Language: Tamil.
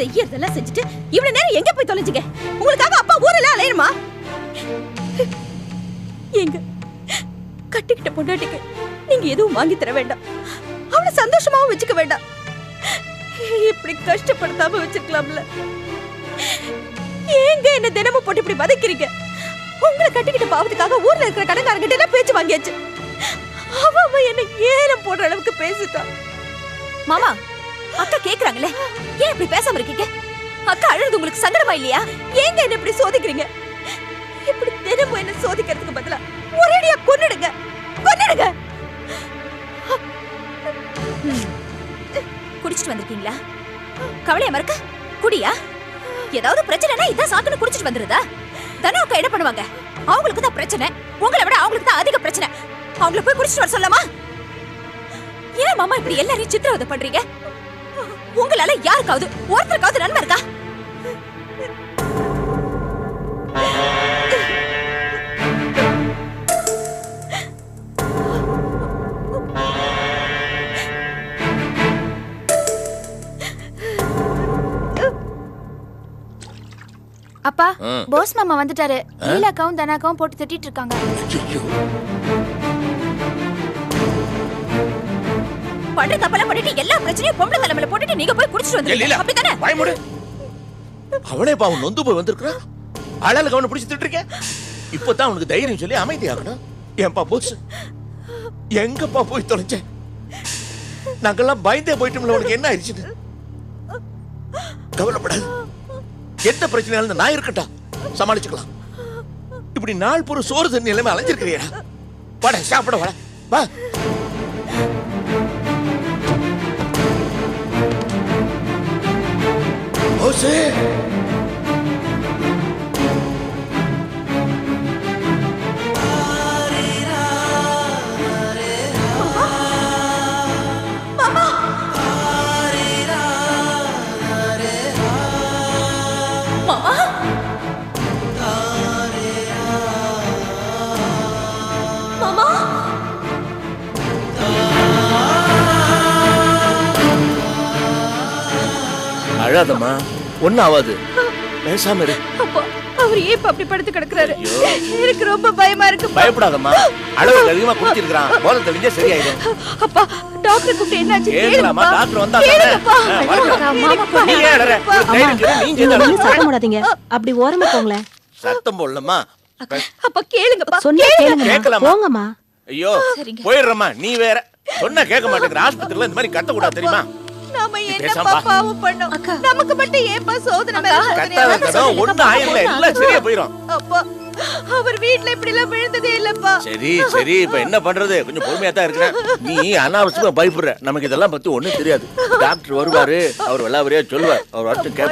செய்யறதெல்லாம் செஞ்சுட்டு இவ்வளவு நேரம் எங்க போய் தொலைஞ்சுங்க? உங்களுக்காக அப்பா ஊரெல்லாம் அலையணுமா? எங்க கட்டிக்கிட்ட பொண்டாட்டிக்கு நீங்க எதுவும் வாங்கி தர வேண்டாம், அவளை சந்தோஷமாவும் வச்சுக்க வேண்டாம். இப்படி கஷ்டப்படுத்தாம வச்சிருக்கலாம்ல. ஏங்க என்ன தினமும் போட்டு இப்படி வதைக்கிறீங்க? உங்களை கட்டிக்கிட்ட பாவத்துக்காக ஊர்ல இருக்கிற கடன்காரங்கிட்ட எல்லாம் பேச்சு வாங்கியாச்சு. அவ என்ன ஏலம் போடுற அளவுக்கு பேசிட்டா. மாமா, அக்கா கேக்குறாங்களே, ஏன் இப்படி பேசாம இருக்கீங்க? அக்கா அழுது உங்களுக்கு சங்கடமா இல்லையா? ஏங்க என்ன இப்படி சோதிக்கிறீங்க? இப்படி தினமும் என்ன சோதிக்கிறதுக்கு பதிலா ஒரேடியா கொன்னுடுங்க, கொன்னுடுங்க. குடிச்சிட்டு வந்திருக்கீங்களா? கவலையா மறக்க குடியா? ஏதாவது பிரச்சனைனா இதான் சாக்குன்னு குடிச்சிட்டு வந்துருதா? தனு அக்கா என்ன பண்ணுவாங்க? அவங்களுக்கு தான் பிரச்சனை, உங்களை விட அவங்களுக்கு தான் அதிக பிரச்சனை. அவங்கள போய் குடிச்சிட்டு வர சொல்லாமா? ஏன் மாமா இப்படி எல்லாரையும் சித்திரவதை பண்றீங்க? உங்களால யாருக்காவது ஒருத்தருக்காவது நன்மை இருக்கா? அப்பா, போஸ் மாமா வந்துட்டாரு. நீலாக்காவும் தனாக்காவும் போட்டு திட்டிட்டு இருக்காங்க. பண்ற தப்பெல்லாம் பண்ணிட்டு எல்லா பிரச்சனையும் பொம்பளை தலைமையில போட்டுட்டு நீங்க போய் குடிச்சிட்டு வந்துருங்க. அப்படிதானே? பயமுடு. அவனே பாவம் நொந்து போய் வந்திருக்கான். அழலுக்கு அவனை பிடிச்சி திட்டுறீங்க. இப்பதான் அவனுக்கு தைரியம் சொல்லி அமைதியாகணும். ஏன்பா போஸ், எங்கப்பா போய் தொலைச்ச? நாங்கெல்லாம் பயந்தே போயிட்டோம்ல. உனக்கு என்ன ஆயிடுச்சு? கவலைப்படாது, எந்த பிரச்சனையாலும் நான் இருக்கட்டா, சமாளிச்சுக்கலாம். இப்படி நாள் பூரா சோறு தண்ணி எல்லாமே அலைஞ்சிருக்கிறியா? வாடா சாப்பிட, வாடா வா. போசே, அழாதம்மா, ஒன்னும் ஆகாது, பேசாம இரு. அப்பா, அவர் ஏன் அப்படி படுத்து கிடக்குறாரு? எனக்கு ரொம்ப பயமா இருக்கு. பயப்படாதம்மா, அளவுக்கு அதிகமா குடிச்சிருக்கான், போதை தெளிஞ்சா சரியாயிடும். அப்பா, டாக்டர் கூப்பிட்டு என்னாச்சு கேட்கலாமா? டாக்டர் வந்தா சத்தம் போடாதீங்க, அப்படி ஓரமா போங்களேன். சத்தம் போடலம்மா. அப்பா கேளுங்கப்பா, சொன்னா கேளுங்க, கேட்கலாமா? போங்கம்மா. ஐயோ போயிடுறம்மா, நீ வேற சொன்னா கேட்க மாட்டேங்கிற. ஆஸ்பத்திரியில இந்த மாதிரி கத்த கூடாது தெரியுமா? நாம என்ன பாவம் பண்ணோம்? நமக்கு மட்டும் ஏன்பா சோதனை மேல கத்தாத, ஒண்ணு ஆயிரல, எல்லாம் சரியா போயிடும். அப்பா, அவர் வீட்ல இப்படி எல்லாம் விழுந்ததே இல்லப்பா. சரி சரி, இப்ப என்ன பண்றது? கொஞ்சம் பொறுமையா தான் இருக்கிறேன். நீ அனாவசியமா பயப்படுற. நமக்கு இதெல்லாம் பத்தி ஒண்ணும் தெரியாது. டாக்டர் வருவாரு, அவர் எல்லாவரையா சொல்லுவார். அவர் வரட்டும், கேட்போம்.